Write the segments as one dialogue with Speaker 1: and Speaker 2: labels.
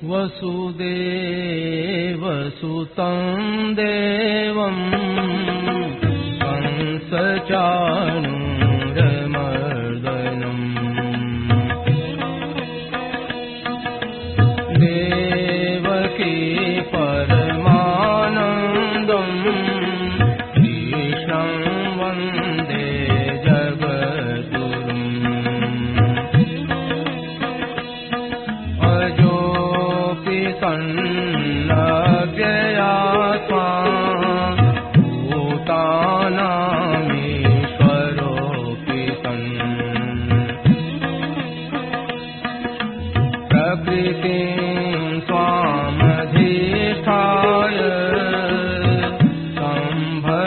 Speaker 1: वसुदेवसुतं देवं कंसचाणूरमर्दनम् देवकी परमानन्दं कृष्णं वन्दे जगद्गुरुम् सन्नव्ययात्मा भूतानामीश्वरोऽपि सन् प्रकृतिं स्वामधिष्ठाय सम्भवाम्यात्ममायया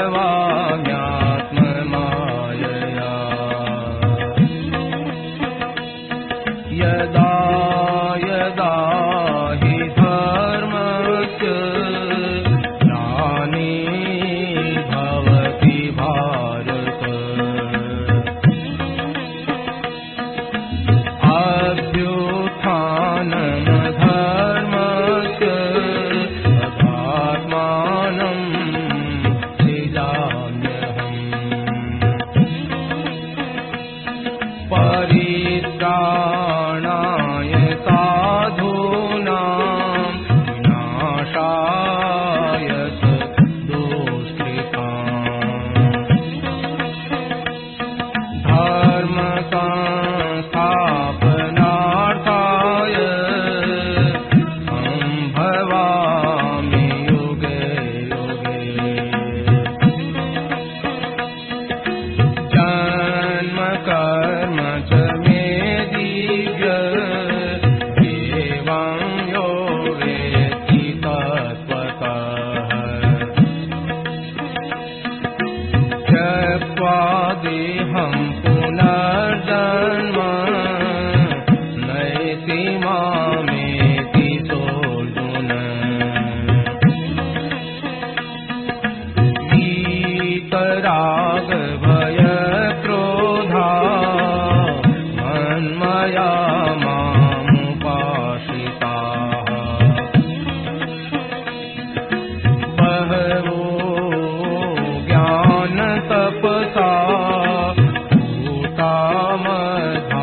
Speaker 1: यदा यदा हि धर्मस्य ग्लानिर्भवति भारत अभ्युत्थानमधर्मस्य तदात्मानं सृजाम्यहम् परित्राणाय साधूनां विनाशाय दुष्कृताम् धर्मसंस्थापनार्थाय सम्भवामि युगे युगे जन्म कर्म च मे दिव्य एवं यो वेत्ति तत्त्वतः त्यक्त्वा देहं पुनर्जन्म नयति मामेति सोऽर्जुन वीतरागभयक्रोधा मन्मया मामुपाश्रिताः बहवो ज्ञानतपसा भूता मद्भावमागताः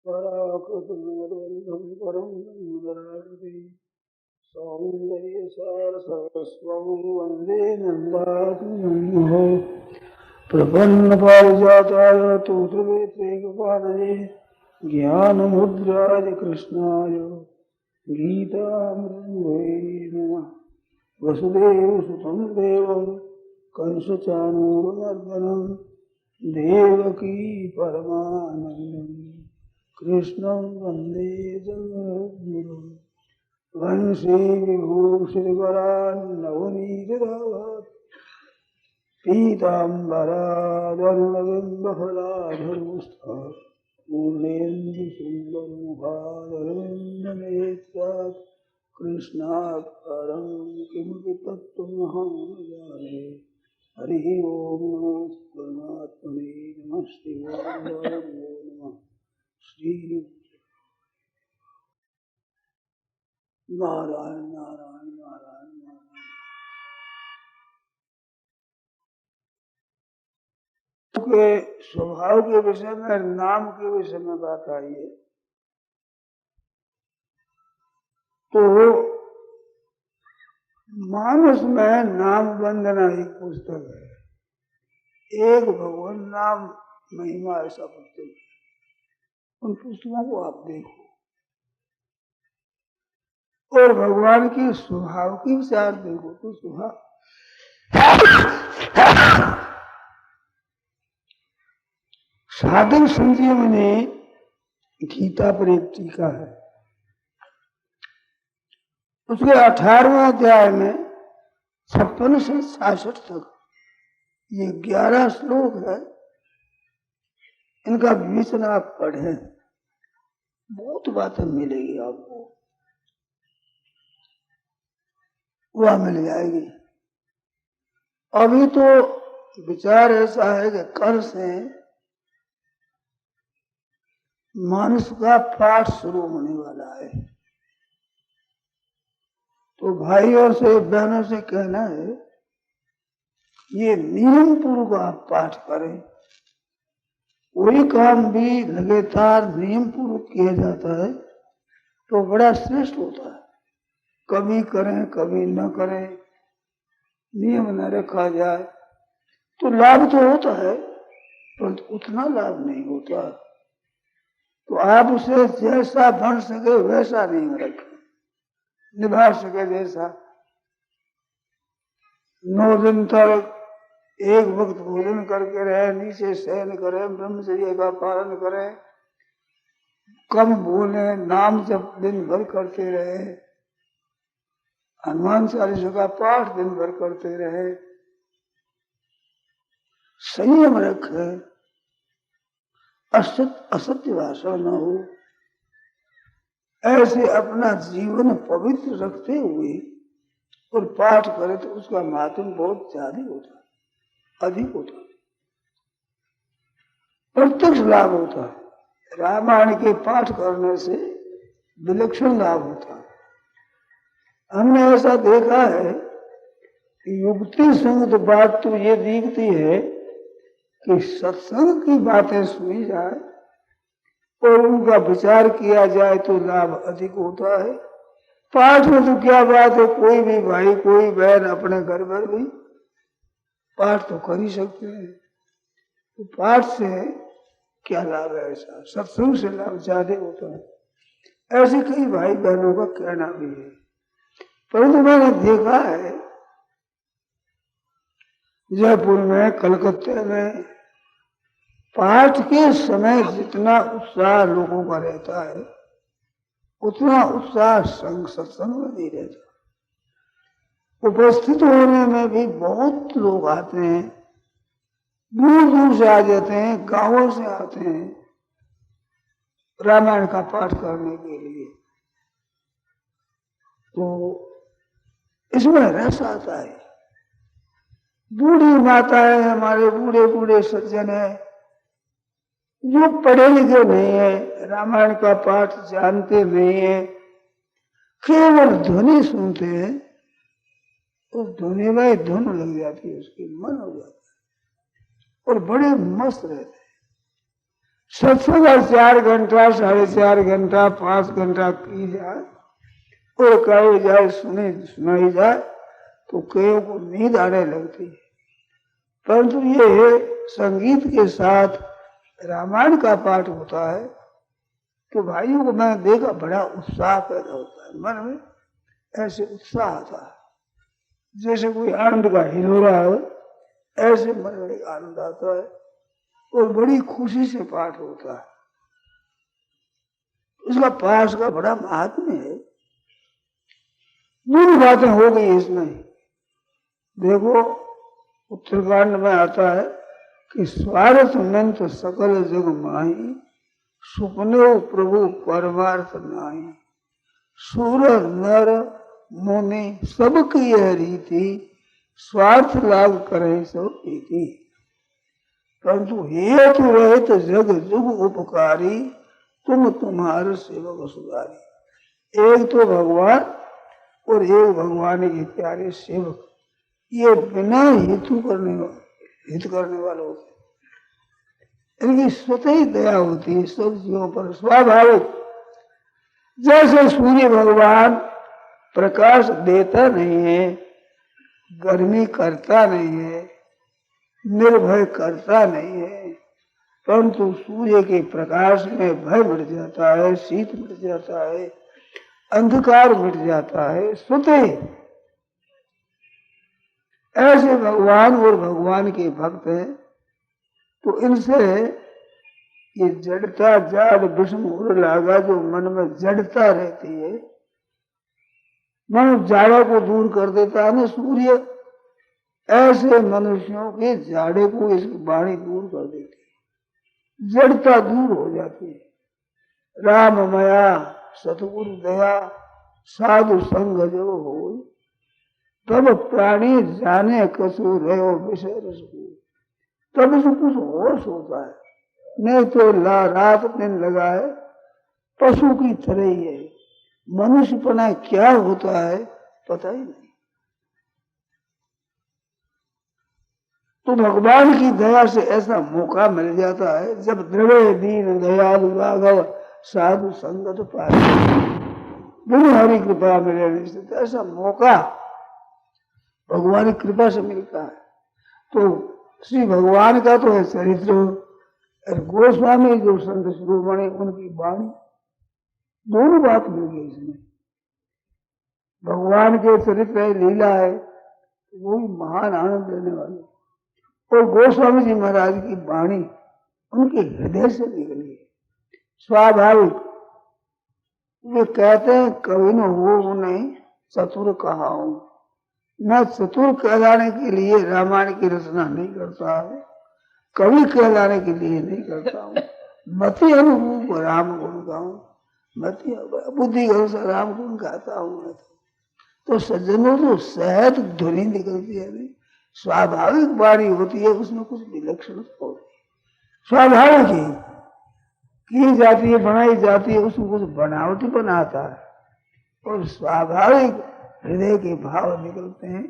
Speaker 2: पराकृतिर्वन्दं परं नराकृति सौन्दर्यसारसर्वस्वं वन्दे नन्दात्मनः प्रपन्नपारिजाताय तोत्रवेत्रैकपाणये ज्ञानमुद्राय कृष्णाय गीतामृतये नमः वसुदेवसुतं देवं कंसचाणूरमर्दनं देवकी परमानन्दम् कृष्णं वन्दे जगद्गुरुं वंशे विभूषितकरान् नवनीतराभात् पीताम्बरादरुणबिम्बफलाधरोष्ठात् पूर्णेन्दुसुन्दरमुखादरविन्दनेत्रात् कृष्णात् परं किमपि तत्त्वमहं न जाने हरिः ओं नमो परमात्मने नमः शिवाय नमः श्री नारायण नारायण नारायण नारायण। के स्वभाव के विषय में, नाम के विषय में बात आई है। तो मानस में नाम वंदना एक पुस्तक है, एक भगवान नाम महिमा ऐसा पुस्तक है। उन पुस्तकों को आप देखो और भगवान की स्वभाव की विचार देखो तो स्वभाव साधक संजीवनी गीता पर एक टीका है, उसके 18वें अध्याय में 56 से 66 तक ये 11 श्लोक है। इनका विवेचन आप पढ़ें, बहुत बातें मिलेगी आपको, वह मिल जाएगी। अभी तो विचार ऐसा है कि कल से मानस का पाठ शुरू होने वाला है, तो भाइयों से बहनों से कहना है ये नियम पूर्वक आप पाठ करें। कोई काम भी लगातार नियम पूर्वक किया जाता है तो बड़ा श्रेष्ठ होता है। कभी करें कभी न करें, नियम न रखा जाए तो लाभ तो होता है परंतु उतना लाभ नहीं होता। तो आप उसे जैसा बन सके वैसा नियम रखें, निभा सके जैसा। 9 दिन तक एक वक्त भोजन करके रहे, नीचे शयन करें, ब्रह्मचर्य का पालन करें, कम बोले, नाम जप दिन भर करते रहे, हनुमान चालीसा का पाठ दिन भर करते रहे, संयम रखे, असत्य भाषा न हो, ऐसे अपना जीवन पवित्र रखते हुए और पाठ करे तो उसका महत्व बहुत ज्यादा होता है, अधिक होता है, प्रत्यक्ष लाभ होता है। रामायण के पाठ करने से विलक्षण लाभ होता है। हमने ऐसा देखा है कि युक्ति संगत बात तो ये दिखती है कि सत्संग की बातें सुनी जाए और उनका विचार किया जाए तो लाभ अधिक होता है। पाठ में तो क्या बात है, कोई भी भाई कोई बहन अपने घर पर भी पाठ तो कर ही सकते हैं, तो पाठ से क्या लाभ है? ऐसा सत्संग से लाभ ज्यादा होता है, ऐसे कई भाई बहनों का कहना भी है। परंतु मैंने देखा है जयपुर में, कलकत्ते में पाठ के समय जितना उत्साह लोगों का रहता है उतना उत्साह सत्संग में नहीं रहता। उपस्थित होने में भी बहुत लोग आते हैं, दूर दूर से आ जाते हैं, गांवों से आते हैं रामायण का पाठ करने के लिए। तो इसमें रस आता है। बूढ़ी माताएं, हमारे बूढ़े बूढ़े सज्जन है जो पढ़े लिखे नहीं है, रामायण का पाठ जानते नहीं है, केवल ध्वनि सुनते हैं, उस ध्वनि में धुन लग जाती है, उसकी मन हो जाता है और बड़े मस्त रहते हैं। सत्संग 4 घंटा 4.5 घंटा 5 घंटा की जाए और कही जाए सुनाई जाए तो कईयों को नींद आने लगती है। परंतु ये संगीत के साथ रामायण का पाठ होता है तो भाइयों को मैंने देखा बड़ा उत्साह पैदा होता है, मन में ऐसे उत्साह आता है जैसे कोई आनंद का हिलोरा हो, ऐसे मन में आनंद आता है और बड़ी खुशी से पाठ होता है। उसका पाठ का बड़ा महात्म्य है। दूर बातें हो गई इसमें। देखो उत्तरकांड में आता है कि स्वार्थ मंत सकल जग माही, सुपने प्रभु परमार्थ नाही, सूर नर मुनि सबकी यह रीति, स्वार्थ लाभ करे सो प्रीति, परंतु हेतु रहित जग जुग उपकारी, तुम तुम्हारे सेवक सुधारी। एक तो भगवान और एक भगवान के प्यारे सेवक, ये बिना हित करने वाले होते हैं। इनकी स्वतः ही दया होती है सब जीवों पर, स्वाभाविक। जैसे सूर्य भगवान प्रकाश देता नहीं है, गर्मी करता नहीं है, निर्भय करता नहीं है, परंतु सूर्य के प्रकाश में भय मिट जाता है, शीत मिट जाता है, अंधकार मिट जाता है, स्वतः। ऐसे भगवान और भगवान के भक्त हैं, तो इनसे ये जड़ता जाड़ विषम उड़ लागा, जो मन में जड़ता रहती है, मन जाड़ा को दूर कर देता है ना सूर्य, ऐसे मनुष्यों के जाड़े को इसकी वाणी दूर कर देती है, जड़ता दूर हो जाती है। राम मया सतगुरु दया साधु संग जो हो, तब प्राणी जाने कसू रहो विषय रस को, तब से कुछ होश होता है, नहीं तो रात दिन लगाए पशु की तरह ही है। मनुष्यपना क्या होता है पता ही नहीं। तो भगवान की दया से ऐसा मौका मिल जाता है, जब दृढ़ दीन दयालु राघव साधु संगत पाए, बिना हरि कृपा मिले नहीं से, तो ऐसा मौका भगवान की कृपा से मिलता है। तो श्री भगवान का तो है चरित्र, और गोस्वामी जो संत शिरोमणि उनकी वाणी, दोनों बात मिल गई इसमें। भगवान के चरित्र है, लीला है, वो भी महान आनंद देने वाले, और गोस्वामी जी महाराज की वाणी उनके हृदय से निकली है, स्वाभाविक। वे कहते हैं कवि न हो नहीं चतुर कहा हूं, मैं चतुर कहलाने के लिए रामायण की रचना नहीं करता है, कवि कहलाने के लिए नहीं करता हूँ, मति अनुरूप राम गुण गाऊं, मति बुद्धि के अनुसार राम गुण गाता हूँ मैं। तो सज्जनों तो सहज ध्वनि निकलती है, नहीं स्वाभाविक वाणी होती है, उसमें कुछ विलक्षणता होती है, स्वाभाविक ही की जाती है, बनाई जाती है, उसमें कुछ बनावटी बनाता है, और स्वाभाविक हृदय के भाव निकलते हैं,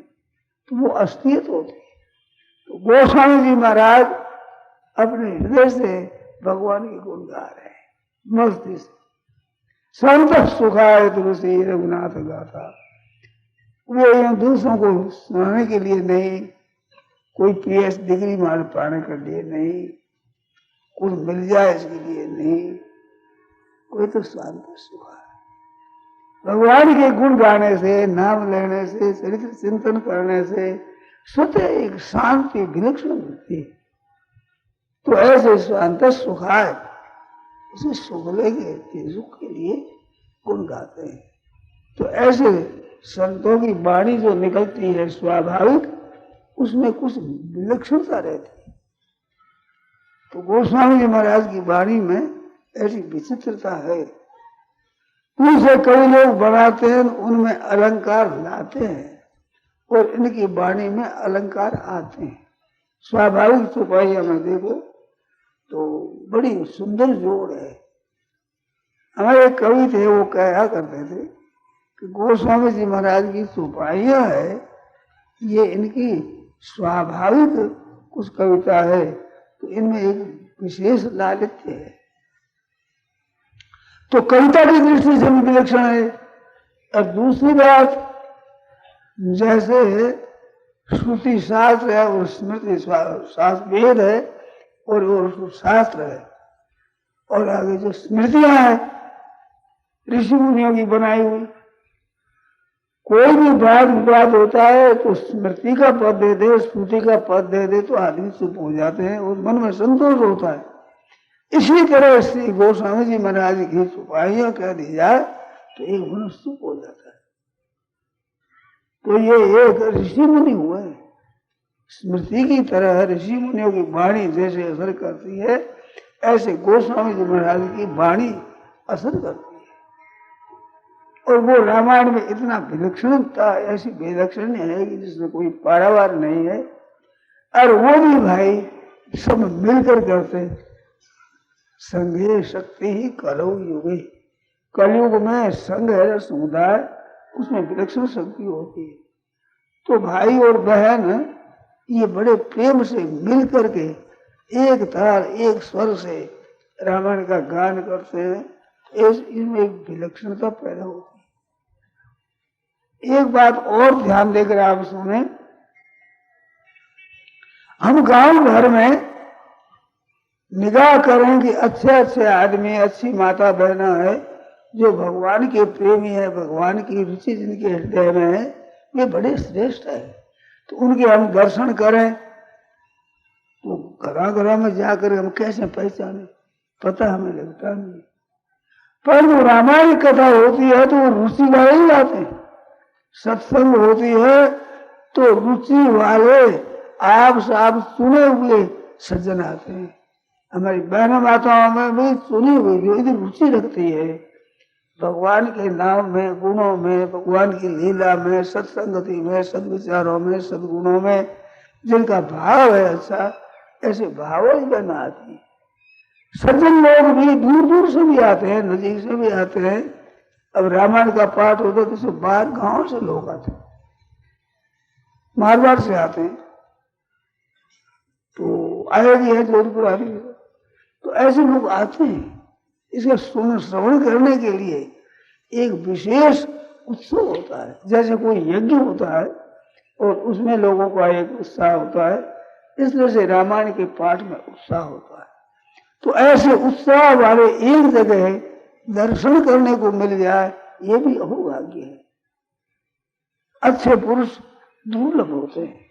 Speaker 2: तो वो असलियत होती है। तो गोस्वामी जी महाराज अपने हृदय से भगवान के गुण गा रहे हैं मस्ती से। संत सुखाय तुलसी रघुनाथ गाथा, वे दूसरों को सुनाने के लिए नहीं, कोई पीएच डिग्री मान पाने के लिए नहीं, कुछ मिल जाए इसके लिए नहीं, कोई तो शांत सुखा है। भगवान के गुण गाने से, नाम लेने से, चरित्र चिंतन करने से स्वतः एक शांति विलक्षण मिलती है। तो ऐसे शांत सुखाए, उसे सुगले के सुख के लिए गुण गाते हैं। तो ऐसे संतों की वाणी जो निकलती है स्वाभाविक, उसमें कुछ विलक्षणता रहती है। तो गोस्वामी जी महाराज की वाणी में ऐसी विचित्रता है। उनसे कई लोग बनाते हैं, उनमें अलंकार लाते हैं, और इनकी वाणी में अलंकार आते हैं। स्वाभाविक चौपाइया में देखो तो बड़ी सुंदर जोड़ है। हमारे कवि थे, वो कहा करते थे कि गोस्वामी जी महाराज की चौपाइया है, ये इनकी स्वाभाविक कुछ कविता है, तो इनमें एक विशेष लालित्य है। तो कविता की दृष्टि से भी विलक्षण है। और दूसरी बात, जैसे श्रुति शास्त्र है और स्मृति शास्त्र, वेद है और शास्त्र है, और आगे जो स्मृतियां हैं ऋषि मुनियों की बनाई हुई, कोई भी वाद विवाद होता है तो स्मृति का पद दे दे, श्रुति का पद दे दे, तो आदमी चुप हो जाते हैं और मन में संतोष होता है। इसी तरह श्री गोस्वामी जी महाराज की चौपाइयां कह दी जाए तो एक मनुष्य चुप हो जाता है। तो ये एक ऋषि मुनि हुए, स्मृति की तरह ऋषि मुनियों की वाणी जैसे असर करती है, ऐसे गोस्वामी जी महाराज की वाणी असर करती है। और वो रामायण में इतना विलक्षणता, ऐसी विलक्षण है कि जिसमें कोई पारावार नहीं है, और वो भी भाई सब मिलकर करते हैं। संघे शक्ति ही कलयुग युगे, कलयुग में संघ है समुदाय, उसमें विलक्षण शक्ति होती है। तो भाई और बहन ये बड़े प्रेम से मिल करके एक तार एक स्वर से रामायण का गान करते हैं, इसमें एक विलक्षणता पैदा होती है। एक बात और ध्यान देकर आप सुने, हम गांव घर में निगाह करें कि अच्छे अच्छे आदमी, अच्छी माता बहना है जो भगवान के प्रेमी है, भगवान की रुचि जिनके हृदय में है, वे बड़े श्रेष्ठ है। तो उनके हम दर्शन करें तो घरा घरा में जाकर हम कैसे पहचाने, पता हमें लगता नहीं। पर वो रामायण कथा होती है तो वो रुचि वाले ही आते हैं, सत्संग होती है तो रुचि वाले आप साहब चुने हुए सज्जन आते हैं। हमारी बहन माताओं में भी चुनी हुई जो इधर रुचि रखती है भगवान के नाम में, गुणों में, भगवान की लीला में, सत्संगति में, सदविचारों में, सदगुणों में, जिनका भाव है अच्छा, ऐसे भाव ही बना आती है। सज्जन लोग भी दूर दूर से भी आते हैं, नजीक से भी आते हैं। अब रामायण का पाठ होता है तो बाहर गांव से लोग आते हैं, मारवाड़ से आते हैं, तो आएगी है जोधपुर आ रही है, तो ऐसे लोग आते हैं। इसका श्रवण करने के लिए एक विशेष उत्सव होता है, जैसे कोई यज्ञ होता है और उसमें लोगों का एक उत्साह होता है, इसलिए से रामायण के पाठ में उत्साह होता है। तो ऐसे उत्साह वाले एक जगह दर्शन करने को मिल जाए, ये भी अहोभाग्य है। अच्छे पुरुष दुर्लभ होते हैं।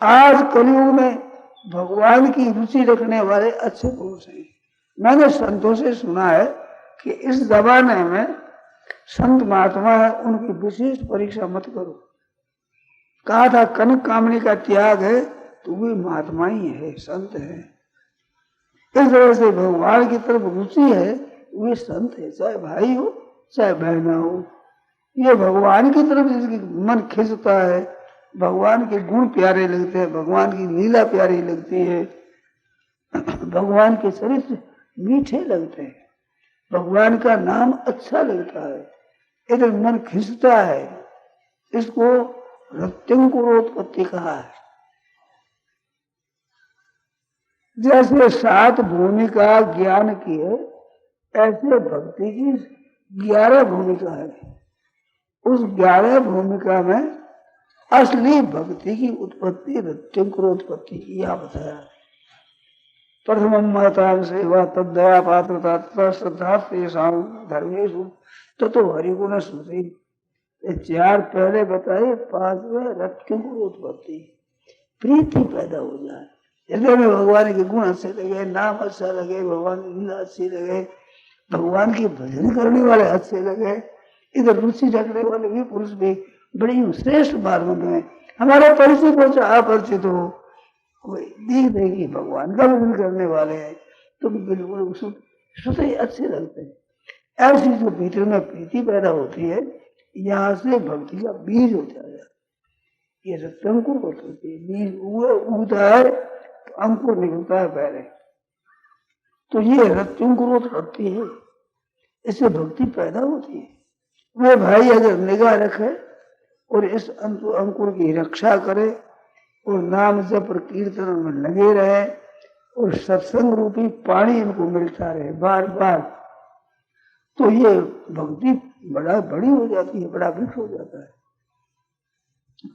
Speaker 2: आज कलयुग में भगवान की रुचि रखने वाले अच्छे पुरुष हैं। मैंने संतों से सुना है कि इस जमाने में संत महात्मा है, उनकी विशेष परीक्षा मत करो। कहा था कनक कामनी का त्याग है तो वे महात्मा ही है, संत है। इस तरह से भगवान की तरफ रुचि है, वे संत है, चाहे भाई हो चाहे बहना हो। ये भगवान की तरफ जिसकी मन खिंचता है, भगवान के गुण प्यारे लगते हैं, भगवान की लीला प्यारी लगती है, भगवान के चरित्र मीठे लगते हैं, भगवान का नाम अच्छा लगता है, इधर मन खिंचता है, इसको रत्यंकुरोत्पत्ति कहा है। जैसे 7 भूमिका ज्ञान की है, ऐसे भक्ति की 11 भूमिका है। उस 11 भूमिका में असली भक्ति की उत्पत्ति रत्यंकुरोत्पत्ति यह बताया। प्रथम महतां सेवा तद्दया पात्रता तथा श्रद्धा तेषां धर्मेषु ततो हरिगुण स्मृति। 4 पहले बताए, 5वें रत्यंकुरोत्पत्ति, प्रीति पैदा हो जाए, हृदय में भगवान के गुण अच्छे लगे, नाम अच्छा लगे, भगवान की लीला अच्छी लगे, भगवान के भजन करने वाले अच्छे लगे, इधर रुचि रखने वाले भी पुरुष भी बड़ी श्रेष्ठ मार्ग में। हमारा परिचित हो चाहे अपरिचित हो, कोई देख देगी भगवान का भजन करने वाले हैं तो बिल्कुल सुते अच्छे लगते हैं। ऐसी जो भीतर में प्रीति पैदा होती है, यहाँ से भक्ति का बीज होता है। ये रत्यांकुर होती है, बीज उगता है तो अंकुर निकलता है पहले, तो ये रत्यांकुर होती है, इससे भक्ति पैदा होती है। वे भाई अगर निगाह रखे और इस अंकुर की रक्षा करे और नाम जप और कीर्तन में लगे रहे और सत्संग रूपी पानी इनको मिलता रहे बार बार, तो ये भक्ति बड़ी हो जाती है, बड़ा वृक्ष हो जाता है,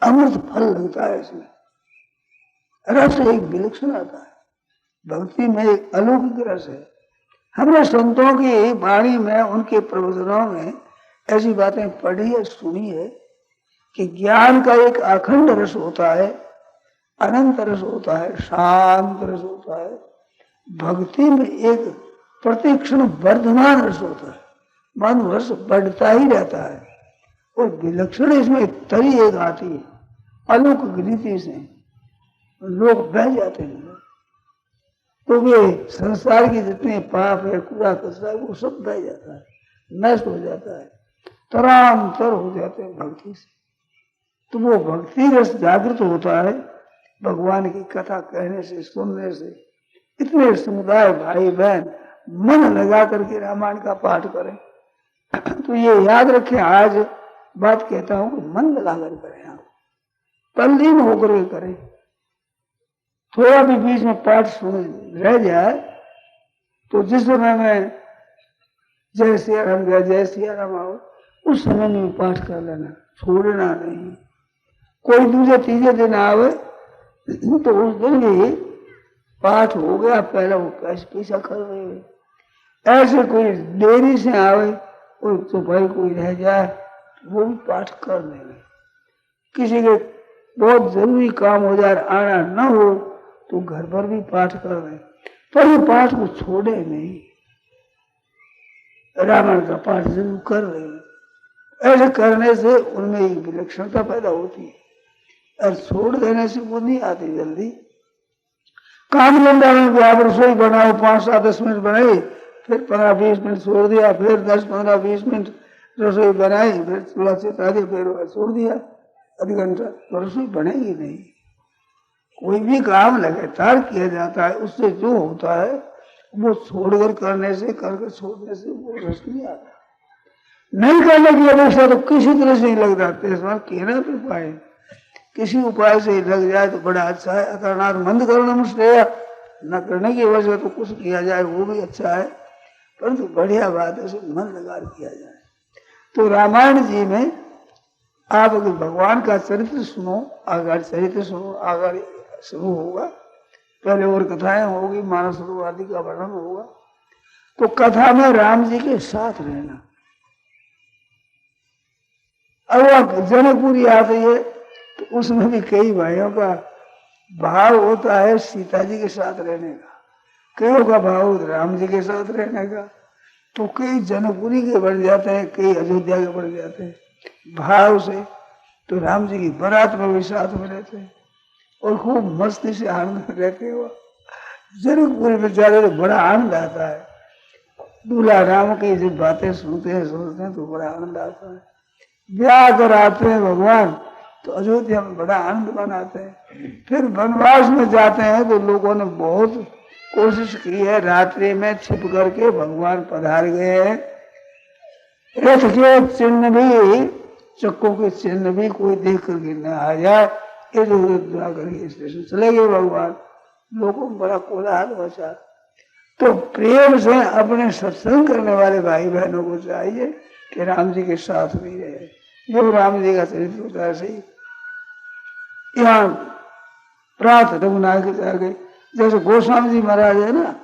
Speaker 2: अमृत फल लगता है। इसमें रस एक विलक्षण आता है, भक्ति में एक अलौकिक रस है। हमने संतों की वाणी में, उनके प्रवचनों में ऐसी बातें पढ़ी है, सुनी है कि ज्ञान का एक अखंड रस होता है, अनंत रस होता है, शांत रस होता है। भक्ति में एक प्रतिक्षण वर्धमान रस होता है, मन रस बढ़ता ही रहता है और विलक्षण इसमें तरी एक आती है, अलौकिक रीति से लोग बह जाते हैं। तो वे संसार की जितने पाप है, कूड़ा कचरा, वो सब बह जाता है, नष्ट हो जाता है, तरांतर हो जाते हैं भक्ति से। तो वो भक्ति रस जागृत होता है भगवान की कथा कहने से, सुनने से। इतने समुदाय भाई बहन मन लगा करके रामायण का पाठ करें, तो ये याद रखें, आज बात कहता हूं, मन लगा कर करें, आप तल्लीन होकर के करें। थोड़ा भी बीच में पाठ सुन रह जाए तो जिस समय में जय सिया राम गया, जय सिया राम आओ, उस समय में पाठ कर लेना, छोड़ना नहीं। कोई दूसरे तीसरे दिन आवे तो उस दिन भी पाठ हो गया, पहले वो पीछा कर रहे। ऐसे कोई देरी से आवे तो भाई कोई रह जाए वो भी पाठ कर लेंगे। किसी के बहुत जरूरी काम हो जाए, आना न हो तो घर पर भी पाठ कर रहे, पर ये पाठ को छोड़े नहीं, रामायण का पाठ जरूर कर रहे हैं। ऐसे करने से उनमें एक विलक्षणता पैदा होती है, और छोड़ देने से वो नहीं आती जल्दी। काम धंधा में भी आप रसोई बनाओ, 5-10 मिनट बनाई, फिर 15-20 मिनट छोड़ दिया, फिर 10-15-20 मिनट रसोई बनाई, फिर चूल्हा चिता दिया, फिर छोड़ दिया आधी घंटा, तो रसोई बनेगी नहीं। कोई भी काम लगातार किया जाता है, उससे जो होता है वो छोड़कर करने से, करके छोड़ने से वो रस नहीं आता। नहीं करने की अपेक्षा तो किसी तरह से ही लग जाते हैं, कहना भी पाए किसी उपाय से ही लग जाए तो बड़ा अच्छा है। अकरणार्थ मंद करना मुश्किल, न करने की वजह तो कुछ किया जाए वो भी अच्छा है, परंतु बढ़िया बात है मन लगा किया जाए। तो रामायण जी में आप अगर भगवान का चरित्र सुनो, आगे चरित्र सुनो, आगे शुरू होगा, पहले और कथाएं होगी, मानस सरोवर आदि का वर्णन होगा। तो कथा में राम जी के साथ रहना। अब जनकपुरी आती है तो उसमें भी कई भाइयों का भाव होता है सीता जी के साथ रहने का, कईयों का भाव राम जी के साथ रहने का, तो कई जनकपुरी के बढ़ जाते हैं, कई अयोध्या के बढ़ जाते हैं भाव से। तो राम जी की बारात में भी साथ में रहते हैं और खूब मस्ती से आनंद में रहते हो। जनकपुरी में जाते तो बड़ा आनंद आता है, दूल्हा राम की जब बातें सुनते हैं सोचते हैं तो बड़ा आनंद आता है। ब्याह कर आते हैं भगवान तो अयोध्या में बड़ा आनंद मनाते हैं। फिर वनवास में जाते हैं तो लोगों ने बहुत कोशिश की है, रात्रि में छिप करके भगवान पधार गए हैं। रथ के चिन्ह भी, चक्कों के चिन्ह भी कोई देख करके न आ जाए, इधर उधर करके स्टेशन चले गए भगवान। लोगों में बड़ा कोलाहल मचा। तो प्रेम से अपने सत्संग करने वाले भाई बहनों को चाहिए कि राम जी के साथ भी रहे, जो राम जी का चरित्र होता है सही। यहाँ प्रात रघुनाथ के जाके, जैसे गोस्वामी जी महाराज है ना,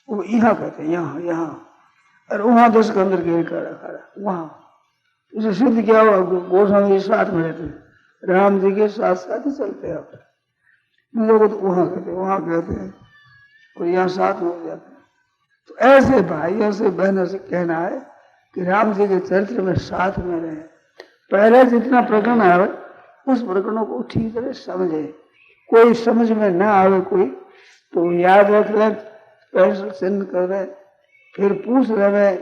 Speaker 2: वो यहाँ कहते हैं यहाँ यहाँ, और वहां 10 के अंदर के खड़ा वहां, उसे सिद्ध क्या हुआ, गोस्वामी जी साथ में रहते, राम जी के साथ साथ ही चलते हैं। लोग तो वहां कहते हैं, कोई यहाँ साथ में हो जाते हैं। तो ऐसे भाइयों से बहनों से कहना है कि राम जी के चरित्र में साथ में रहे। पहले जितना प्रकरण आवे उस प्रकरणों को ठीक तरह समझे, कोई समझ में ना आवे कोई तो याद रख ले, पेंसिल चिन्ह कर रहे, फिर पूछ रहे,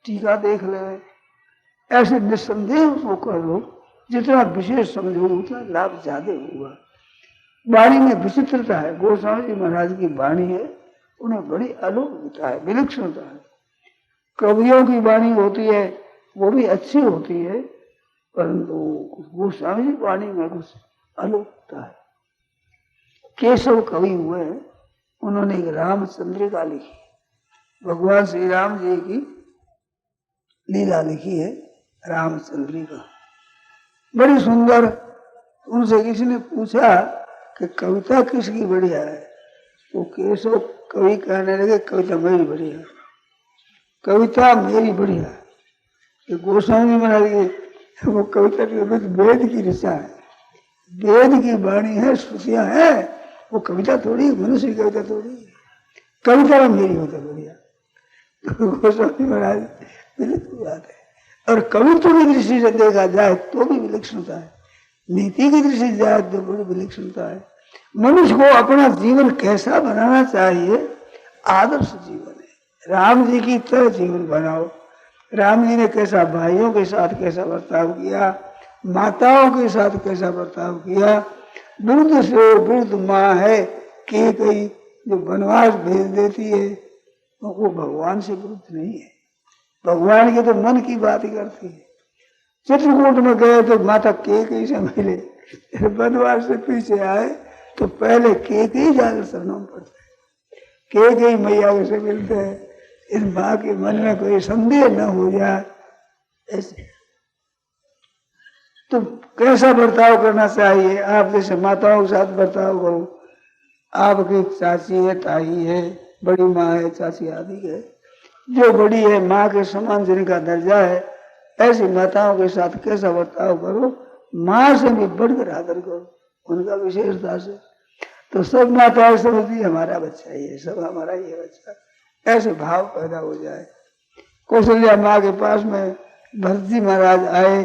Speaker 2: टीका देख ले, ऐसे निस्संदेह उसको कर लो। जितना विशेष समझो उतना लाभ ज्यादा होगा। वाणी में विचित्रता है, गोस्वामी जी महाराज की वाणी है, उन्हें बड़ी अलौकिकता है, विलक्षणता है। कवियों की वाणी होती है वो भी अच्छी होती है, परंतु गोस्वामी जी वाणी में कुछ अलौकिकता है। केशव कवि हुए, उन्होंने एक रामचंद्रिका लिखी, भगवान श्री राम जी की लीला लिखी है रामचंद्रिका, बड़ी सुंदर। उनसे किसी ने पूछा कि कविता किसकी बढ़िया है, तो केशव कवि कहने लगे कविता मेरी बढ़िया है, कविता मेरी बढ़िया है। कि गोस्वामी महाराज की वो कविता वेद की ऋचा है, वेद की वाणी है, श्रुतियां है, वो कविता थोड़ी, मनुष्य की कविता थोड़ी, कविता में मेरी होता बढ़िया। तो गोस्वामी महाराज विलक्षण बात है। और कवित्व की दृष्टि से देखा जाए तो भी विलक्षणता है, नीति की दृष्टि से जाए तो बड़ी विलक्षणता है। मनुष्य को अपना जीवन कैसा बनाना चाहिए, आदर्श जीवन है, राम जी की तरह जीवन बनाओ। राम जी ने कैसा भाइयों के साथ कैसा बर्ताव किया, माताओं के साथ कैसा बर्ताव किया। वृद्ध से वृद्ध माँ है कि कई जो वनवास भेज देती है वो भगवान से वृद्ध नहीं है, भगवान के तो मन की बात ही करती है। चित्रकूट में गए तो माता केकई से मिले, वनवास से पीछे आए तो पहले केकई जाकर शरणों में पड़ते हैं, केकई मैया से मिलते हैं। इस माँ के मन में कोई संदेह न हो जाए, ऐसे तो कैसा बर्ताव करना चाहिए? आप जैसे माताओं के साथ बर्ताव करो। आपकी चाची है, ताई है, बड़ी माँ है, चाची आदि है, जो बड़ी है माँ के समान जिनका दर्जा है, ऐसी माताओं के साथ कैसा बर्ताव करो? माँ से भी बढ़कर आदर करो उनका विशेषता से। तो सब माताएं समझती हमारा बच्चा ही है, सब हमारा ही बच्चा, ऐसे भाव पैदा हो जाए। कौशल्या माँ के पास में भरत जी महाराज आए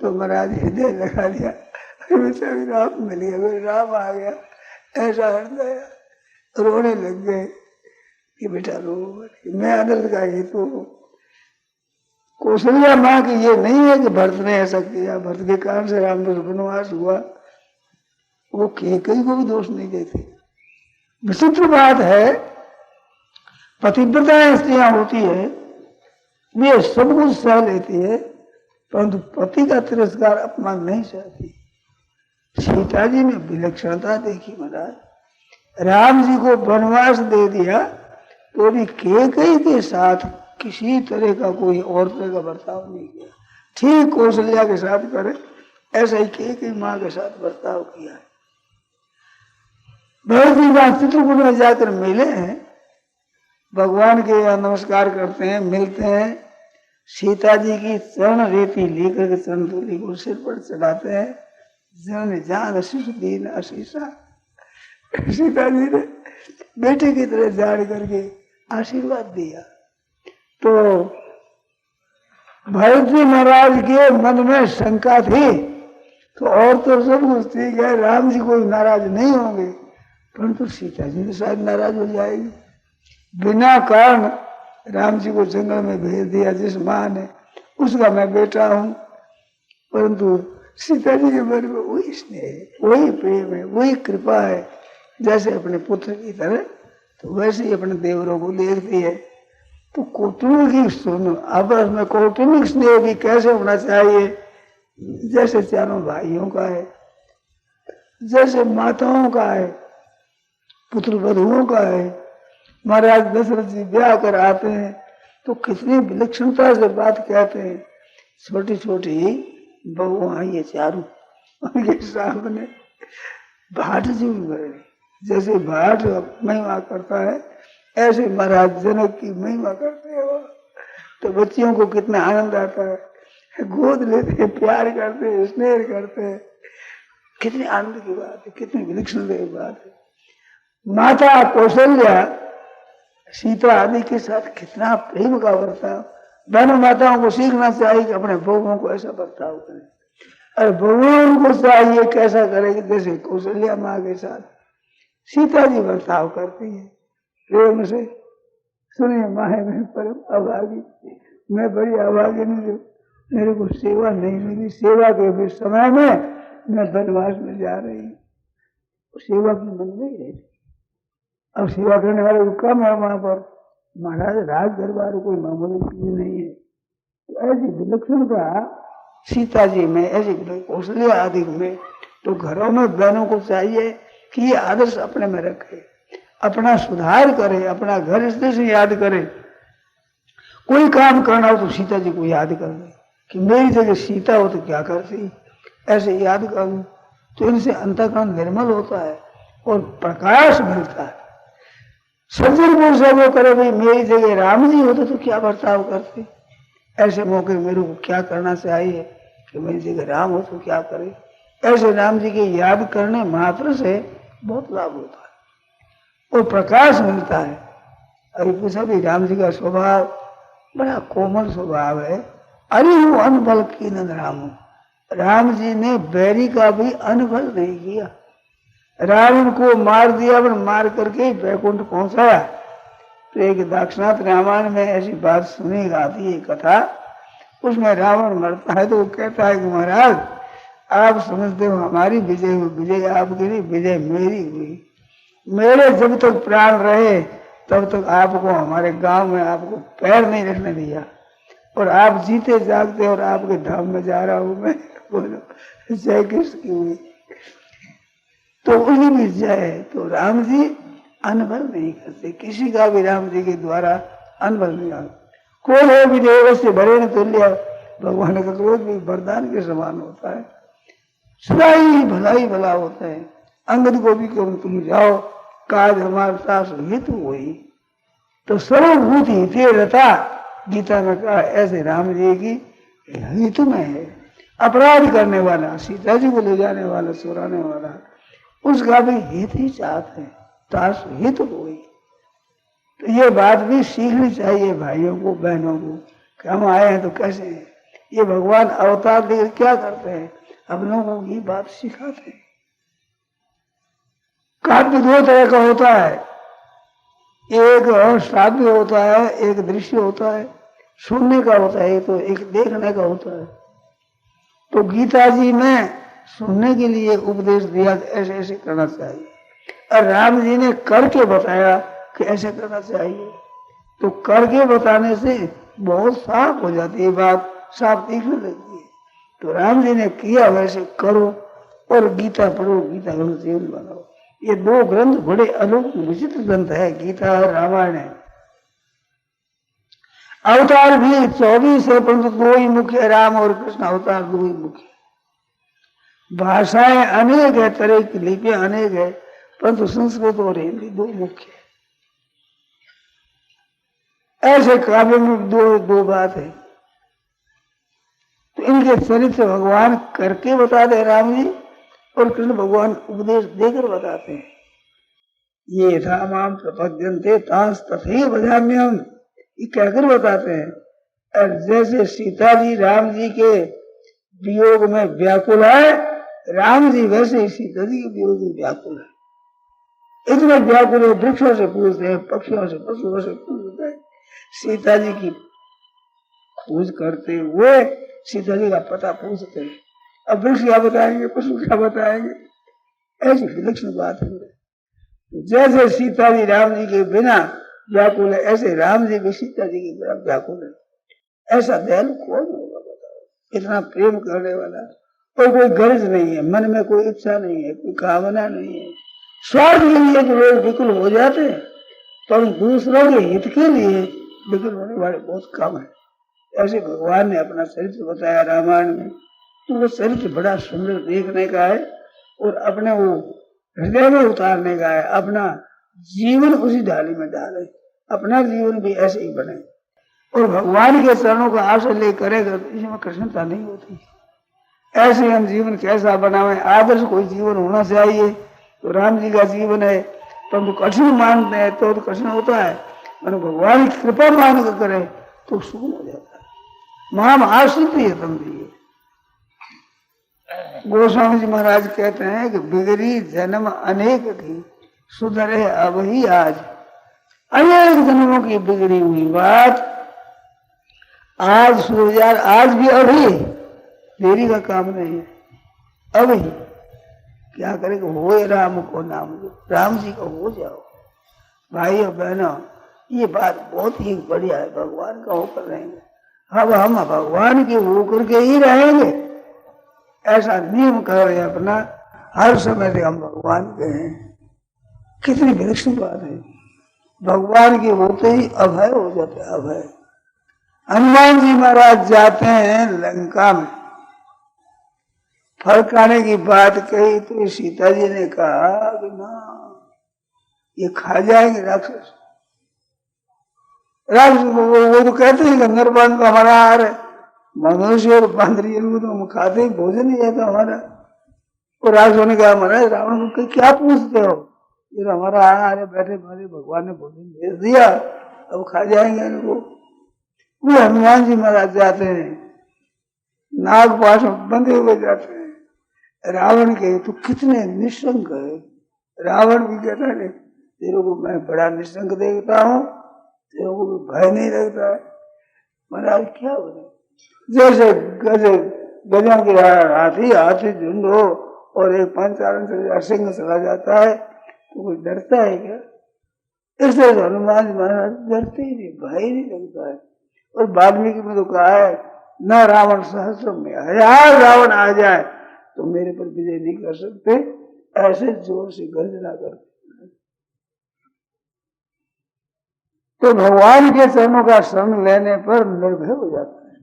Speaker 2: तो महाराज हृदय लगा दिया, अभी राम मिल गया, अभी राम आ गया, ऐसा हृदय रोने लग गए कि बेटा रो, मैं आनंद का हेतु हूँ। कौशल्या माँ की ये नहीं है कि भरत ने ऐसा किया, भरत के कारण से राम को वनवास हुआ, वो कैकेयी को भी दोष नहीं देती। विचित्र बात है, पतिव्रता स्त्रियां होती है, वे सब कुछ सह लेती है, परंतु पति का तिरस्कार अपमान नहीं सहती। सीता जी ने विलक्षणता देखी महाराज, राम जी को वनवास दे दिया तो भी कैकेयी के साथ किसी तरह का कोई और तरह का बर्ताव नहीं किया। ठीक कौशल्या के साथ करे ऐसा ही कैकेयी माँ के साथ बर्ताव किया है। भरत जी वहां चित्रकूट में जाकर मिले हैं, भगवान के नमस्कार करते हैं, मिलते हैं, सीता जी की चरण रेती लेकर के चरण धूलि को सिर पर चढ़ाते हैं, जन जान आशीष दीन आशीषा। सीता जी ने बेटे की तरह जान करके आशीर्वाद दिया। तो भरत जी महाराज के मन में शंका थी, तो और तो सब कुछ ठीक है, राम जी कोई नाराज नहीं होंगे, परंतु सीता जी तो शायद नाराज हो जाएगी। बिना कारण राम जी को जंगल में भेज दिया, जिस माँ ने, उसका मैं बेटा हूं, परंतु सीता जी के मन में वही स्नेह, वही प्रेम है, वही कृपा है, जैसे अपने पुत्र की तरह, तो वैसे ही अपने देवरों को देखती है। तो कौटुंबिक सुनो, आपस में कौटुंबिक स्नेह भी कैसे होना चाहिए? जैसे चारों भाइयों का है, जैसे माताओं का है, पुत्र वधुओं का है। महाराज दशरथ जी ब्याह कर आते हैं तो कितनी विलक्षणता से बात कहते हैं। छोटी छोटी बहू आई है चारों, उनके सामने भाट जी भी, जैसे भाट महिमा करता है ऐसे महाराज जनक की महिमा करते हैं वो। तो बच्चियों को कितना आनंद आता है, गोद लेते हैं, प्यार करते हैं, स्नेह करते हैं। कितनी आनंद की बात है, कितनी विलक्षण की बात है। माता कौशल्या सीता आदि के साथ कितना प्रेम का बर्ताव, दोनों माताओं को सीखना चाहिए कि अपने बहुओं को ऐसा बर्ताव करें। और बहुओं को चाहिए कैसा करेगी, जैसे कौशल्या माँ के साथ सीता जी बर्ताव करती है प्रेम से। सुनिए माँ है मैं परम अभागी, मैं बड़ी अभागिनी, जो मेरे को सेवा नहीं मिली, सेवा के भी समय में मैं वनवास में जा रही हूँ, सेवा की मन में ही रहती। अब सेवा करने वाले को कम है वहां पर, महाराज राज दरबार कोई मामूली चीज नहीं है। तो ऐसी विलक्षणता सीता जी में, ऐसी कौशल्या आदि में, तो घरों में बहनों को चाहिए कि ये आदर्श अपने में रखे, अपना सुधार करे, अपना घर इसलिए से याद करे। कोई काम करना हो तो सीता जी को याद कर ले कि मेरी जगह सीता हो तो क्या करती, ऐसे याद करूं तो इनसे अंतःकरण निर्मल होता है और प्रकाश मिलता है। सज्जन पुरुष है वो करे, भाई मेरी जगह राम जी होते तो क्या बर्ताव करते, ऐसे मौके मेरे को क्या करना चाहिए कि मेरी जगह राम हो तो क्या करे। ऐसे राम जी के याद करने मात्र से बहुत लाभ होता है और प्रकाश मिलता है। अभी पूछा भी, राम जी का स्वभाव बड़ा कोमल स्वभाव है। अरे वो अनबल की न राम, राम जी ने बैरी का भी अनबल नहीं किया। रावण को मार दिया, पर मार करके वैकुंठ पहुंचाया। तो एक दाक्षिणात्य रामायण में ऐसी बात सुनी आती है कथा, उसमें रावण मरता है तो वो कहता है कि महाराज आप समझते हो हमारी विजय हुई, विजय आपकी नहीं, विजय मेरी हुई। मेरे जब तक प्राण रहे तब तक आपको हमारे गांव में आपको पैर नहीं रखने दिया, और आप जीते जागते और आपके धाम में जा रहा हूं मैं। बोलो जय कृष्ण की हुई, तो उन्हीं भी जय। तो राम जी अनबल नहीं करते, किसी का भी राम जी के द्वारा अनबल नहीं आता। कोई है विजय से भरे न तुल्य, भगवान का क्रोध भी वरदान के समान होता है, सदा ही भला होता है। अंगद को भी क्यों तुम जाओ, काज हमारे साथ हित हुई, तो सर्वभूत हिते रहता, गीता में कहा ऐसे राम जी की हित में है। अपराध करने वाला, सीता जी को ले जाने वाला, चुराने वाला, उसका भी हित ही चाहते हैं, ताश हित हुई। तो ये बात भी सीखनी चाहिए भाइयों को, बहनों को, कि हम आए हैं तो कैसे हैं। ये भगवान अवतार लेकर क्या करते हैं, हम लोगों की बात सिखाते हैं। काव्य दो तरह का होता है, एक श्राव्य होता है, एक दृश्य होता है, सुनने का होता है, तो एक देखने का होता है। तो गीता जी में सुनने के लिए उपदेश दिया ऐसे ऐसे करना चाहिए, और राम जी ने करके बताया कि ऐसे करना चाहिए। तो करके बताने से बहुत साफ हो जाती है, बात साफ दिखने लगती है। तो राम जी ने किया वैसे करो, और गीता पढ़ो, गीता का जीवन बनाओ। ये दो ग्रंथ बड़े अलौकिक विचित्र ग्रंथ है, गीता और रामायण है। अवतार भी 24 है, परंतु दो ही मुख्य, राम और कृष्ण अवतार दो ही मुख्य। भाषाएं अनेक है, तरह की लिपियां अनेक है, परंतु संस्कृत और हिंदी दो मुख्य है। ऐसे काव्य में दो बात है। तो इनके चरित्र भगवान करके बताते राम जी, और कृष्ण भगवान उपदेश देकर बताते हैं। ये था माम प्रपद्यन्ते तांस तथैव भजाम्यहम्, ये कहकर बताते हैं। और जैसे सीता जी राम जी के वियोग में व्याकुल है, राम जी वैसे ही सीता जी के वियोग में व्याकुल है। इतने व्याकुल है, वृक्षों से पूछते हैं, पक्षियों से, पशुओं से पूछते हैं, सीता जी की खोज करते हुए सीता जी का पता पूछते हैं। अब वृक्ष क्या बताएंगे, पशु क्या बताएंगे, ऐसी विलक्षण बात है। जैसे सीता जी राम जी के बिना व्याकुल है, ऐसे राम जी भी सीता जी के बिना व्याकुल है। ऐसा दयालु कौन होगा बताओ, इतना प्रेम करने वाला। और कोई गर्ज नहीं है, मन में कोई इच्छा नहीं है, कोई कामना नहीं है। स्वार्थ के लिए जो लोग विकल हो जाते हैं, पर दूसरों के हित के लिए विकल होने वाले बहुत कम है। ऐसे भगवान ने अपना चरित्र बताया रामायण में, तो वो चरित्र बड़ा सुंदर देखने का है, और अपने वो हृदय में उतारने का है। अपना जीवन उसी डाली में डाले, अपना जीवन भी ऐसे ही बने, और भगवान के चरणों का आश्रय करेगा तो इसमें कृष्णता नहीं होती। ऐसे हम जीवन कैसा बनावे, आदर्श कोई जीवन होना चाहिए। तो राम जी का जीवन है, तो हम कठिन मानते हैं तो कठिन होता है, और भगवान की कृपा मान कर करे तो सुगम हो जाता है। माम आश्रित है तुम दिए। गोस्वामी जी महाराज कहते हैं कि बिगड़ी जन्म अनेक की, सुधरे अब ही आज। अनेक जन्मों की बिगड़ी हुई बात आज सुधर जाए, आज भी अभी, देरी का काम नहीं है, अभी क्या करेगा, हो राम को नाम, राम जी को हो जाओ। भाई और बहनों, ये बात बहुत ही बढ़िया है, भगवान का होकर रहेंगे। अब हम भगवान के होकर के ही रहेंगे, ऐसा नियम कर रहे हैं अपना, हर समय से हम भगवान के हैं। कितनी विलक्षण बात है, भगवान के होते ही अभय हो जाते, अभय। हनुमान जी महाराज जाते हैं लंका में, फल खाने की बात कही तो सीता जी ने कहा कि ना, ये खा जाएंगे राक्षस। राक्षस वो तो कहते हैं गंगर बांध का हमारा आहार है, मनुष्य और बांदरी तो हम खाते ही, भोजन ही है तो हमारा। और राक्षसों ने कहा महाराज रावण को क्या पूछते हो, ये तो हमारा आहार है, बैठे बैठे भगवान ने भोजन भेज दिया, अब खा जाएंगे इनको। वो हनुमान जी महाराज जाते हैं, नागपाश में बंधे हुए जाते हैं रावण के, तो कितने निशंक है। रावण भी कहता है तेरे को मैं बड़ा निशंक देखता हूँ, तेरे को भी भय नहीं लगता है। महाराज क्या बोले, जैसे गजों के हाथी झुंड हो और एक पंचारण से सिंह चला जाता है तो कोई डरता है क्या? इसलिए हनुमान जी महाराज डरते ही नहीं, भय नहीं लगता है। और वाल्मीकि में तो कहा है न रावण सहस्र में, 1000 रावण आ जाए तो मेरे पर विजय नहीं कर सकते, ऐसे जोर से गर्जना करते। तो भगवान के चरणों का शरण लेने पर निर्भय हो जाता है।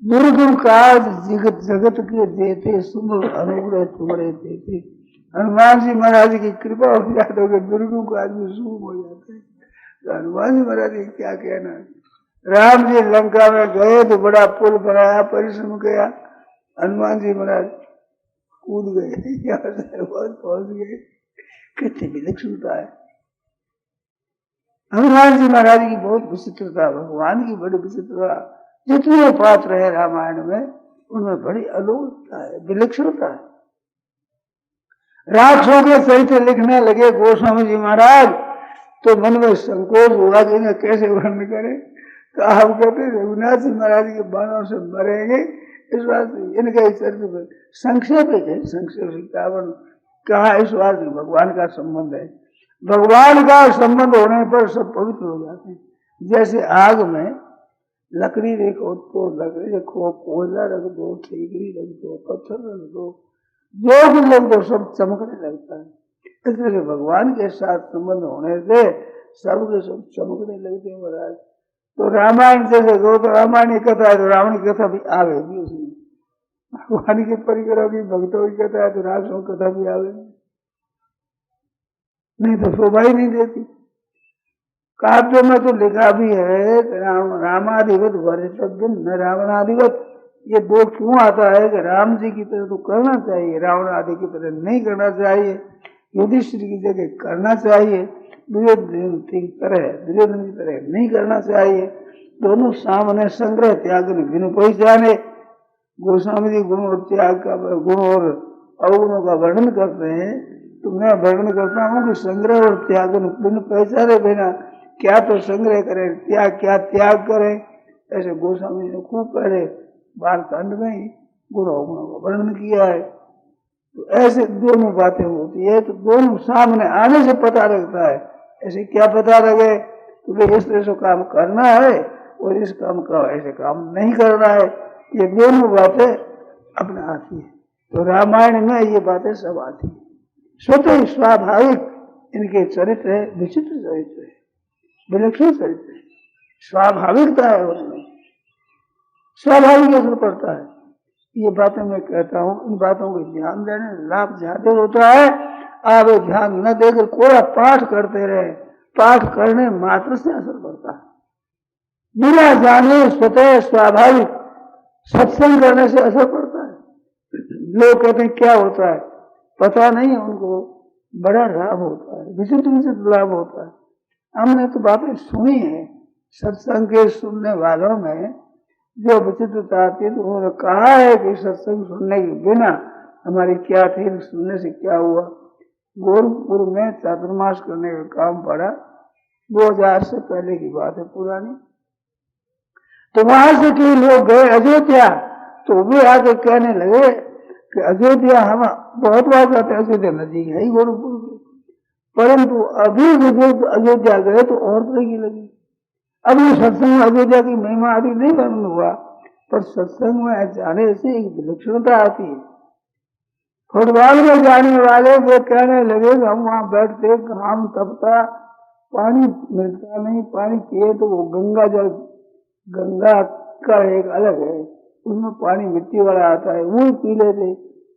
Speaker 2: दुर्गम काज जगत जगत के देते सुंदर अनुग्रह तुम्हारे देते। हनुमान जी महाराज की कृपा हो जाती है, दुर्गम काज में शुभ हो जाते हैं। तो हनुमान जी महाराज की क्या कहना है। राम जी लंका में गए तो बड़ा पुल बनाया, परिश्रम किया, हनुमान जी महाराज कूद गए, यहाँ से पहुंच गए। कितनी विलक्षणता है हनुमान जी महाराज की, बहुत विचित्रता, भगवान की बड़ी विचित्रता। जितने पात्र है रामायण में उनमें बड़ी अलौकिकता है, विलक्षणता है। राक्षसों के चरित्र लिखने लगे गोस्वामी जी महाराज तो मन में संकोच हुआ कि इन्हें कैसे वर्णन करें। तो आप कहते रघुनाथ जी महाराज के बाणों से मरेंगे, इस बात से इनके चरित्र संक्षेप है, संक्षेप से कहा इस बात भगवान का संबंध है। भगवान का संबंध होने पर सब पवित्र हो जाते हैं। जैसे आग में लकड़ी रखो तो लकड़ी रखो, कोयला रख दो, ठीकरी रख दो, पत्थर रख दो, जो भी रख दो सब चमकने लगता है। इस तरह से भगवान के साथ संबंध होने से सब के सब चमकने लगते हैं महाराज। तो रामायण जैसे गो तो रामायण की कथा है तो रावण की कथा भी आवेगी उसमें, भगवान की परिक्रमा की भक्तों की कथा है तो राक्षसों की कथा भी आवेगी, नहीं तो शोभा ही नहीं देती। काव्य में तो लिखा भी है रामाधिगत वर्षितव्य न रावणाधिगत। ये दो क्यों आता है कि राम जी की तरह तो करना चाहिए, रावण आदि की तरह नहीं करना चाहिए, युधिष्ठिर की जगह करना चाहिए, दुर्योधन की तरह नहीं करना चाहिए। दोनों सामने संग्रह त्याग बिनु पहचाने। गोस्वामी जी गुण और त्याग का, गुण और अवगुणों का वर्णन करते हैं, तो मैं वर्णन करता हूँ कि संग्रह और त्याग बिनु पहचाने बिना क्या तो संग्रह करें, क्या त्याग करें। ऐसे गोस्वामी ने खूब पहले बालकांड में ही गुण अवगुणों का वर्णन किया है। तो ऐसे दोनों बातें होती है, तो दोनों सामने आने से पता लगता है। ऐसे क्या पता लगे तो भाई इस तरह से काम करना है और इस काम का ऐसे काम नहीं करना है, ये दोनों बातें अपने आती है। तो रामायण में ये बातें सब आती है। स्वतः स्वाभाविक इनके चरित्र है, विचित्र चरित्र है, विलक्षण चरित्र है, स्वाभाविकता है उनमें, स्वाभाविक असर पड़ता है। ये बातें मैं कहता हूँ, इन बातों को ध्यान देने लाभ ज्यादा होता है। आप ध्यान न देकर कोई पाठ करते रहे, पाठ करने मात्र से असर पड़ता है, बिना जाने स्वतः स्वाभाविक सत्संग करने से असर पड़ता है। लोग कहते हैं क्या होता है, पता नहीं है उनको, बड़ा लाभ होता है, विचित्र विचित्र लाभ होता है। हमने तो बातें सुनी है, सत्संग के सुनने वालों में जो विचित्रता आती है, तो उन्होंने कहा है कि सत्संग सुनने के बिना हमारी क्या थी, सुनने से क्या हुआ। गोरखपुर में चातुर्मास करने का काम पड़ा, 2000 से पहले की बात है, पुरानी। तो वहां से कई लोग गए अयोध्या, तो वे आके कहने लगे कि अयोध्या हम बहुत बार जाते हैं, अयोध्या नजीक है ही गोरखपुर के, परंतु अभी अयोध्या गए तो और तरह की लगी। अब ये सत्संग में अयोध्या की महिमा आदि नहीं वर्णन हुआ, पर सत्संग में जाने से एक विलक्षणता आती है। फुटबॉल में जाने वाले वो कहने लगे कि हम वहां बैठते, घाम तपता, पानी मिलता नहीं, पानी पिए तो वो गंगा जल, गंगा का एक अलग है, उसमें पानी मिट्टी वाला आता है, वो पी लेते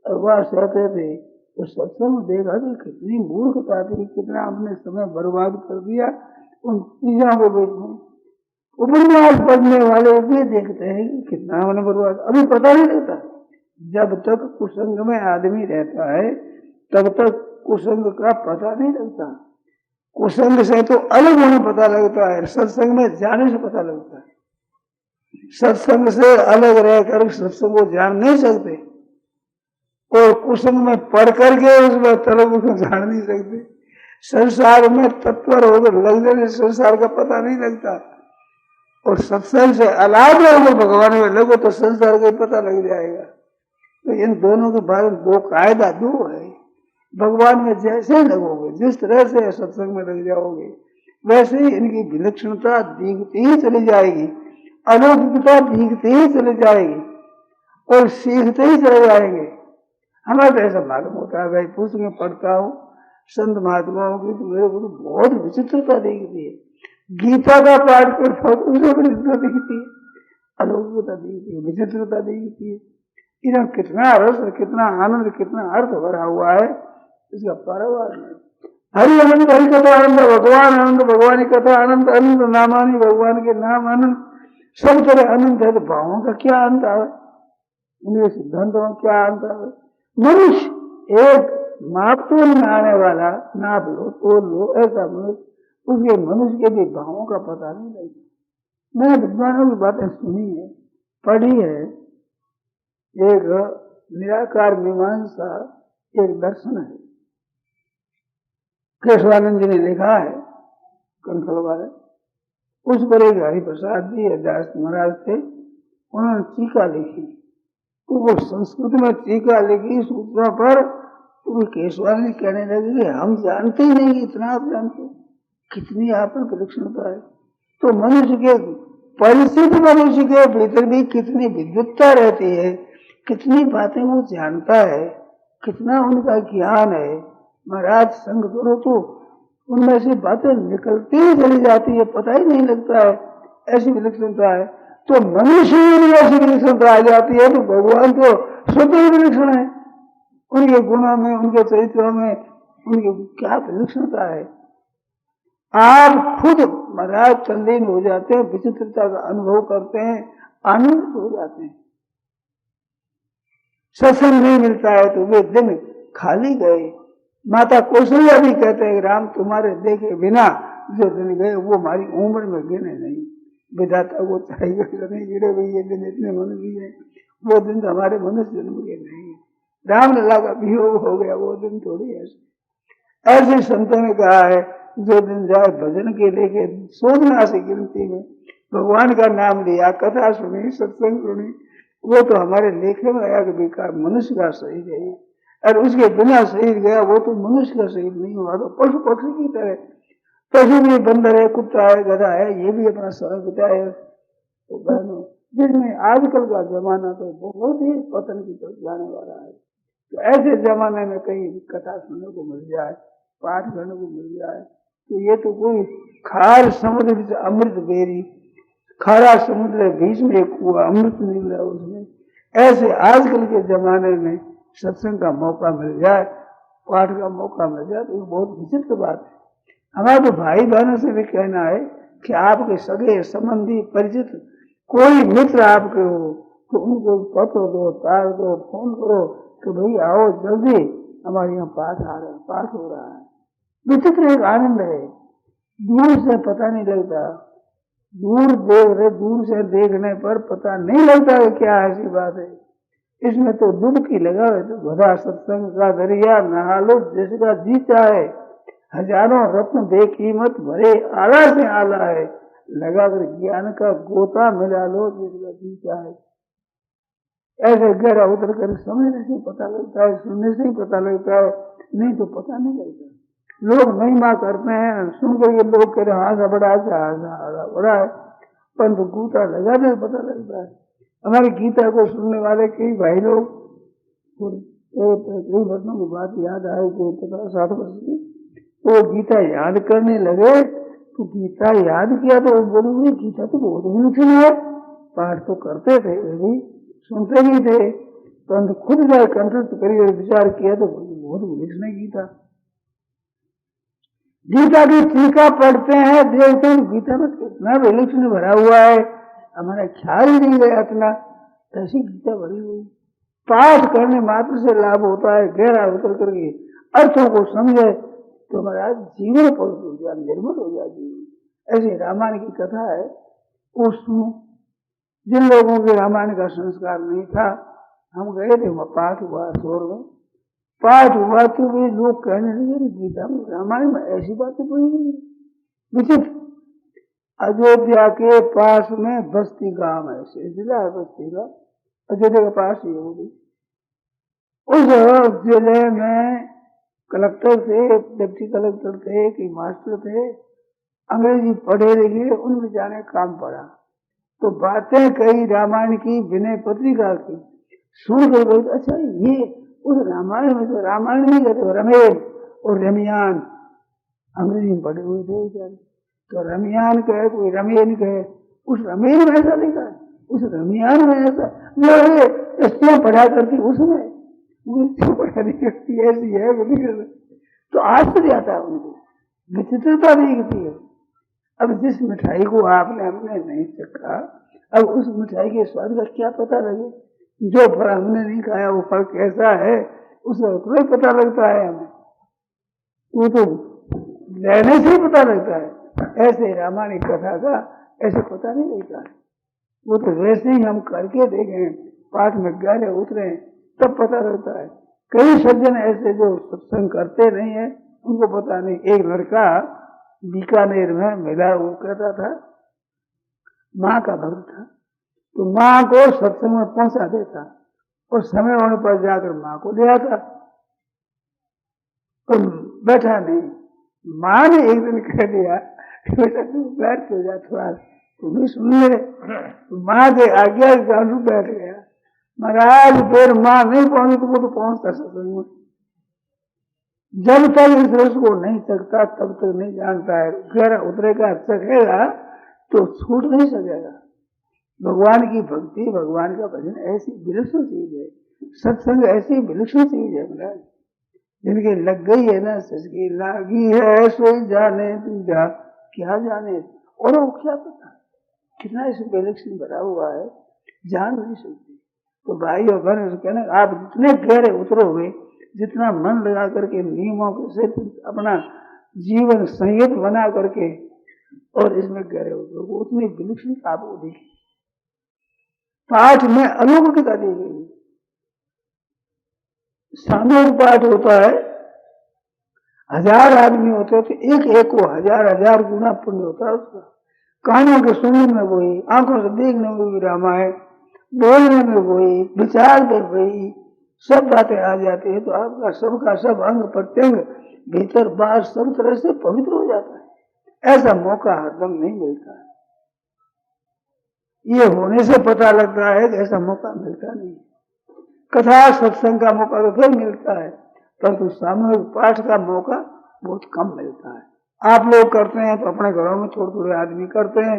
Speaker 2: और वहां सहते थे। तो सत्संग देखा कि कितनी मूर्खता थी, कितना हमने समय बर्बाद कर दिया उन चीजों के बीच में। उपन्यास पढ़ने वाले भी देखते हैं कि कितना हमने बर्बाद, अभी पता नहीं लगता। जब तक कुसंग में आदमी रहता है तब तक कुसंग का पता नहीं लगता। कुसंग से तो अलग होने पता लगता है, सत्संग में जाने से पता लगता है। सत्संग से अलग रहकर सत्संग को जान नहीं सकते, और कुसंग में पढ़ करके उसमें तरफ उसको जान नहीं सकते। संसार में तत्पर होकर लग जाने संसार का पता नहीं लगता, और सत्संग से अलग होकर भगवान में लगो तो संसार का पता लग जाएगा। तो इन दोनों के बारे में दो कायदा दो है। भगवान में जैसे लगोगे, जिस तरह से सत्संग में लग जाओगे, वैसे ही इनकी विलक्षणता दिखती ही चली जाएगी, अलौकिकता दिखती ही चली जाएगी, और सीखते ही चले जाएंगे। हमें तो ऐसा मालूम होता है, भाई पुस्तक में पढ़ता हूँ संत महात्माओं की, तो मेरे को तो बहुत विचित्रता दिखती है। गीता का पाठ करता हूँ, उसे विचित्रता दिखती है, अलौकिकता दिखती है, विचित्रता दिखती है। इधर कितना रस, कितना आनंद, कितना अर्थ भरा हुआ है, इसका पारावार नहीं। हरि आनंद, हरि कथा आनंद, भगवान आनंद, भगवान की कथा आनंद, अनंत नामानी, भगवान के नाम आनंद, सब तरह आनंद है। तो भावों का क्या अंत आवे, उनके सिद्धांतों में क्या अंत आवे। मनुष्य एक मापतोल में आने वाला, नाप लो तोल लो, ऐसा मनुष्य, उसके मनुष्य के भी भावों का पता नहीं लगता। मैंने विद्वानों की बातें सुनी है, पढ़ी है। एक निराकार मीमांसा एक दर्शन है, केशवानंद जी ने लिखा है, कंखल वाले। उस पर एक हरिप्रसाद जी दास महाराज थे, उन्होंने टीका लिखी। तो वो संस्कृत में टीका लिखी सूत्रों पर, तो केशवानंद जी कहने लगे कि हम जानते ही नहीं, इतना आप जानते, कितनी आप में विलक्षणता है। तो मनुष्य के, परिचित मनुष्य के भीतर भी कितनी विद्वत्ता रहती है, कितनी बातें वो जानता है, कितना उनका ज्ञान है। महाराज संग करो तो उनमें से बातें निकलती ही चली जाती है, पता ही नहीं लगता है, ऐसी विलक्षणता है। तो मनुष्य में ऐसी विलक्षणता आ जाती है, तो भगवान तो स्वतः ही विलक्षण है। उनके गुणों में, उनके चरित्रों में, उनकी क्या विलक्षणता है। आप खुद महाराज तल्लीन हो जाते हैं, विचित्रता का अनुभव करते हैं, आनंदित हो जाते हैं। सत्संग नहीं मिलता है तो वे दिन खाली गए। माता कौशल्या भी कहते हैं, राम तुम्हारे देखे बिना जो दिन गए वो हमारी उम्र में गिने नहीं। विधाता वो चाहिए नहीं गिरे भाई, ये दिन इतने मनुष्य हैं, वो दिन तो हमारे मनुष्य जन्म के नहीं है। रामलला का वियोग हो गया, वो दिन थोड़ी ऐसे संतों ने कहा है, जो दिन जाए भजन के लेके सोचना से गिनती में, भगवान का नाम लिया, कथा सुनी, सत्संग सुनी, वो तो हमारे लेखे में आया कि बेकार मनुष्य का शरीर है, और उसके बिना शरीर गया वो तो मनुष्य का शरीर नहीं हुआ। तो पशु पक्षी की तरह, पशु भी बंदर है, कुत्ता है, गधा है, ये भी अपना समय बिताए। तो बहनों, जिसमें आजकल का जमाना तो बहुत ही पतन की तरफ जाने वाला है। तो ऐसे जमाने में कहीं कथा सुनने को मिल जाए, पाठ करने को मिल जाए, तो ये तो कोई खार समुद्र से अमृत बेरी, खारा समुद्र बीच में एक कुआ, अमृत निकल रहा उसमें। ऐसे आजकल के जमाने में सत्संग का मौका मिल जाए, पाठ का मौका मिल जाए, तो ये बहुत विचित्र बात है। हमारे तो भाई बहनों से भी कहना है कि आपके सगे संबंधी परिचित कोई मित्र आपके हो तो उनको पत्र दो, तार दो, फोन करो कि भाई आओ जल्दी, हमारे यहाँ पाठ आ रहा है, पाठ हो रहा है। विचित्र एक आनंद है, दूर से पता नहीं लगता, दूर से देखने पर पता नहीं लगता है क्या ऐसी बात है। इसमें तो डुबकी लगा है तो भरा सत्संग का दरिया, नहा लो जिसका जी चाहे, हजारों रत्न बेकीमत भरे आला से आला है, लगाकर ज्ञान का गोता मिला लो जिसका जी चाहे। ऐसे गहरा उतर कर समझने से पता लगता है, सुनने से ही पता लगता है, नहीं तो पता नहीं लगता। लोग महिमा करते हैं, सुनकर ये लोग कह रहे हाथ बड़ा बड़ा है, परंतु गीता लगाने से पता लगता है। हमारी गीता को सुनने वाले कई भाई लोग, कई वर्षों की बात याद आए, 50-60 वर्ष की, वो गीता याद करने लगे, तो गीता याद किया तो बोले गीता तो बहुत विलक्षण है। पाठ तो करते थे भी, सुनते भी थे, परंतु खुद जाए कंठस्थ करिए, विचार किया तो बहुत विलक्षण है गीता। गीता की टीका पढ़ते हैं, देखते हैं गीता में कितना विलक्षण भरा हुआ है, हमारा ख्याल ही नहीं गया इतना, ऐसी गीता भरी हुई। पाठ करने मात्र से लाभ होता है, गहरा उतर करके अर्थों को समझे तो हमारा जीवन पवित्र हो जाए, निर्मल हो जाए जीवन। ऐसी रामायण की कथा है, उसमें जिन लोगों के रामायण का संस्कार नहीं था, हम गए थे, वहां पाठ हुआ, शोर में पाठ हुआ, तो वे लोग कहने लगे गीता में, रामायण में ऐसी बातें पढ़ी गई विचित्र। अयोध्या के पास में बस्ती गांव है, जिला है बस्ती का, अयोध्या के पास ही होगी। उस जिले में कलेक्टर थे, डिप्टी कलेक्टर थे कि मास्टर थे, अंग्रेजी पढ़े लिखे, उनमें जाने काम पड़ा, तो बातें कही रामायण की, विनय पत्रिका की, सुन कर बोलते अच्छा ये उस रामायण में, तो रामायण नहीं कहते, रमेन और रमियान अंग्रेजी में पढ़े हुए थे, तो रमियान कहे कोई रमेन कहे, उस रमेन में ऐसा लिखा है, उस रमियान में ऐसा जो स्त्रियां पढ़ा करती उसमें वो पढ़ा नहीं करती, ऐसी है। तो आश्चर्य आता है उनको, विचित्रता दिखती है। अब जिस मिठाई को आपने हमने नहीं चखा, अब उस मिठाई के स्वाद का क्या पता लगे? जो फल हमने नहीं खाया वो फल कैसा है उसका थोड़ा ही पता लगता है हमें, वो तो लेने से ही पता लगता है। ऐसे रामायण कथा का ऐसे पता नहीं लगता है, वो तो वैसे ही हम करके देखें, पाठ में गहरे उतरे तब पता लगता है। कई सज्जन ऐसे जो सत्संग करते नहीं है उनको पता नहीं। एक लड़का बीकानेर में मिला, वो कहता था माँ का भक्त था, तो माँ को सत्संग में पहुंचा देता और समय होने पर जाकर माँ को ले आता, तो बैठा नहीं। माँ ने एक दिन कह दिया बेटा तू बैठ के जा, थोड़ा तू भी सुन ले। तो माँ के आज्ञा के कारण बैठ गया। महाराज फिर माँ नहीं पहुंची तो वो तो पहुंचता सत्संग में। जब तक इस रस को नहीं चखता तब तक नहीं जानता है। गहरा उतरेगा, चखेगा तो छूट नहीं सकेगा। भगवान की भक्ति, भगवान का भजन ऐसी विलक्षण चीज है, सत्संग ऐसी विलक्षण चीज है महाराज। जिनके लग गई है ना ससकी लागी है, सोई जाने दूजा क्या जाने, और वो क्या पता कितना इस विलक्षण भरा हुआ है, जान नहीं सकते। तो भाई और बहन कहना, आप जितने गहरे उतरोगे, जितना मन लगा करके नियमों से अपना जीवन संयत बना करके और इसमें गहरे उतरोगे, उतनी विलक्षण आपको दिखेगी। पाठ में अलौकिकता दी गई। सामूहिक पाठ होता है, 1000 आदमी होते हैं तो एक एक को 1000 गुना पुण्य होता है उसका। कानों के सुनने में वही, आंखों से देखने में भी रामायण, बोलने में वही, विचार में वही, सब बातें आ जाती है। तो आपका सबका सब अंग प्रत्यंग भीतर बाहर सब तरह से पवित्र हो जाता है। ऐसा मौका हरदम नहीं मिलता है। ये होने से पता लगता है कि ऐसा मौका मिलता नहीं। कथा सत्संग का मौका तो फिर मिलता है, परंतु सामूहिक पाठ का मौका बहुत कम मिलता है। आप लोग करते हैं तो अपने घरों में थोड़े थोड़े आदमी करते हैं,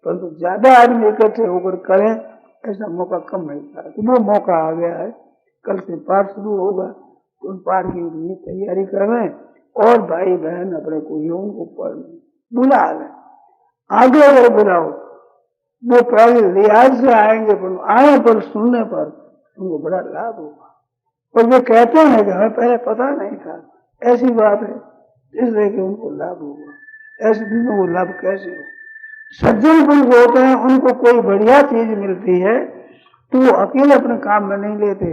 Speaker 2: परंतु ज्यादा आदमी इकट्ठे होकर करें ऐसा मौका कम मिलता है। तो वो मौका आ गया है, कल से पाठ शुरू होगा तो उन पाठ की लिए तैयारी कर रहे हैं, और भाई बहन अपने कुलियों को पढ़ बुला लें। आगे अगर बुलाओ वो पहले लिहाज से आएंगे, पर आने पर सुनने पर उनको बड़ा लाभ होगा। और वे कहते हैं कि हमें पहले पता नहीं था, ऐसी बात है, इसलिए कि उनको लाभ होगा। ऐसे दिनों को लाभ कैसे हो? सज्जन पुरुष होते हैं, उनको कोई बढ़िया चीज मिलती है तो वो अकेले अपने काम में नहीं लेते,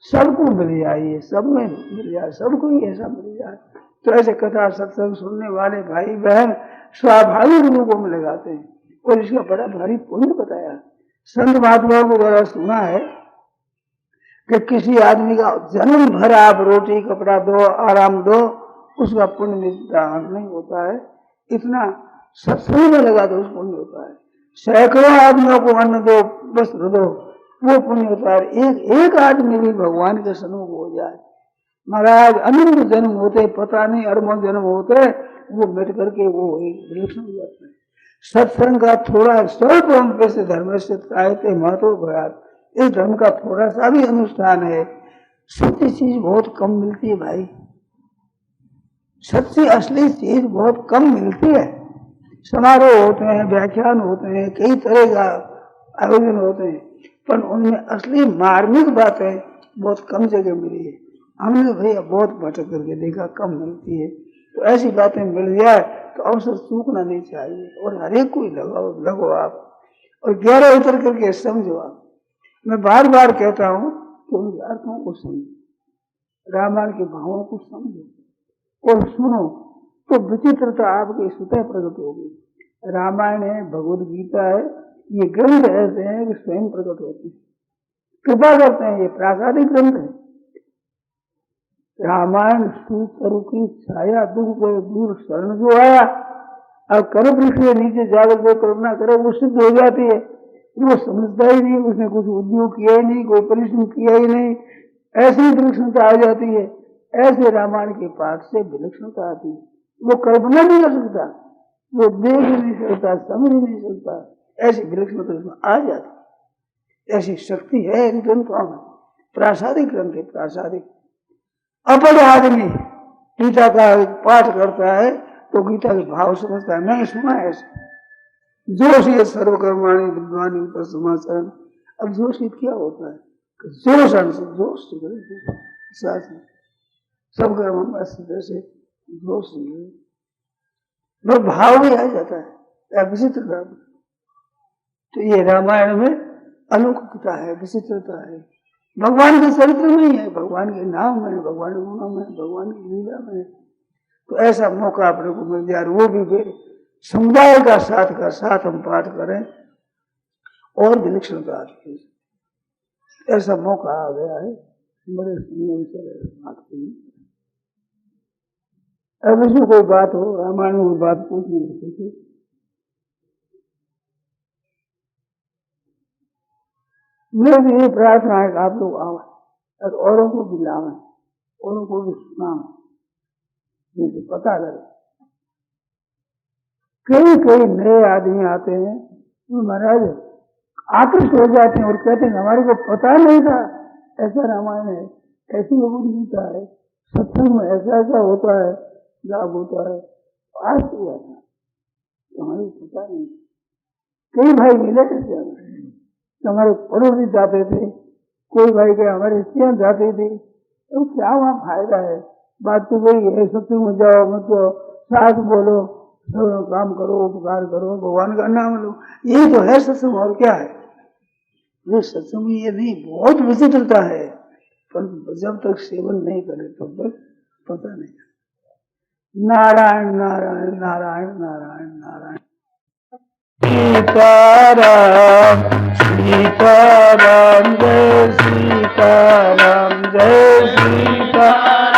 Speaker 2: सबको मिल जाए, सब में मिल जाए, सबको ही ऐसा मिल जाए। तो ऐसे कथा सत्संग सुनने वाले भाई बहन स्वाभाविक रूपों में लगाते हैं, और इसका बड़ा भारी पुण्य बताया। संत महात्माओं को द्वारा सुना है कि किसी आदमी का जन्म भर आप रोटी कपड़ा दो, आराम दो, उसका पुण्य नहीं होता है, इतना सत्संग में लगा दो उस पुण्य होता है। सैकड़ों आदमियों को अन्न दो, वस्त्र दो, वो पुण्य होता है। एक आदमी भी भगवान के सन्मुख हो जाए, महाराज अनंत जन्म होते, पता नहीं अरबों जन्म होते, वो मिट करके वो एक विलक्षण हो जाता है। सत्संग का थोड़ा स्वल्प अंक से धर्म से महत्व भया, इस धर्म का थोड़ा सा भी अनुष्ठान है, सच्ची चीज बहुत कम मिलती है भाई। सच्ची असली चीज बहुत कम मिलती है। समारोह होते हैं, व्याख्यान होते हैं, कई तरह का आयोजन होते हैं, पर उनमें असली मार्मिक बातें बहुत कम जगह मिली है। हमने भैया बहुत भटक करके देखा, कम मिलती है। तो ऐसी बातें मिल जाए तो अवसर चूकना नहीं चाहिए, और हर एक को लगो आप, और गहरे उतर करके समझो आप। मैं बार बार कहता हूँ कि उन अर्थों को समझो, रामायण के भावों को समझो और सुनो, तो विचित्रता आपके स्वतः प्रकट होगी। रामायण है, भगवद गीता है, ये ग्रंथ ऐसे हैं कि स्वयं प्रकट होते हैं, कृपा करते हैं। ये प्रासादिक ग्रंथ है। रामायण सुकरु की छाया, दुख को दूर शरण जो आया, अब कर वृक्ष के नीचे जाकर जो करुणा करे वो सिद्ध हो जाती है। वो समझता ही नहीं, उसने कुछ उद्योग किया ही नहीं, कोई परिश्रम किया ही नहीं, ऐसी विलक्षणता आ जाती है। ऐसे रामायण के पाठ से विलक्षणता आती है। वो कल्पना नहीं कर सकता, वो देख ही नहीं सकता, समझ ही नहीं सकता, ऐसी विलक्षणता उसमें आ जाती। ऐसी शक्ति है इन ग्रंथों में। प्रासादिक ग्रंथ है, प्रासादिक। अपढ़ आदमी गीता का पाठ करता है तो गीता के भाव समझता है। मैंने सुना है ऐसे। जोशी सर्वकर्माणी विद्वानी पर समाचार। अब जोशी क्या होता है? जोश से जोश से सब कर्म से जोश से भाव भी आ जाता है, विचित्र भाव। तो ये रामायण में अलौकिकता है, विचित्रता है। भगवान के चरित्र में ही है, भगवान के नाम में, भगवान के गुणों में, भगवान की लीला में। तो ऐसा मौका अपने को मिल जाए, वो भी फिर समुदाय का साथ हम पाठ करें और विलक्षणता आती है। ऐसा मौका आ गया है, बड़े नियम से बात की। अब इसमें कोई बात हो, रामायण में बात पूछनी होती थी। मेरी ये प्रार्थना है कि आप लोग आओ और औरों को भी लाएं, औरों को भी सुनाएं, जिनको पता लगे। कई नए आदमी आते हैं, वो महाराज आकृष्ट हो जाते हैं और कहते हैं हमारे को पता नहीं था ऐसा रामायण है, ऐसी गीता है, सत्संग में ऐसा ऐसा होता है, लाभ होता है। आज तो हमारे को पता नहीं। कई भाई मिले थे, हमारे पड़ोसी जाते थे, कोई भाई के हमारे स्त्रियां जाती थी। तो क्या वहाँ फायदा है? बात तो वही है, सत्संग में जाओ, मतलब साथ बोलो, काम करो, उपकार करो, भगवान का नाम लो, यही तो है सत्संग। और क्या है ये सत्संग? ये नहीं, बहुत विचित्रता है, पर जब तक सेवन नहीं करे तब तक पता नहीं। नारायण नारायण नारायण नारायण नारायण। सीताराम सीताराम जय सीताराम जय सीताराम।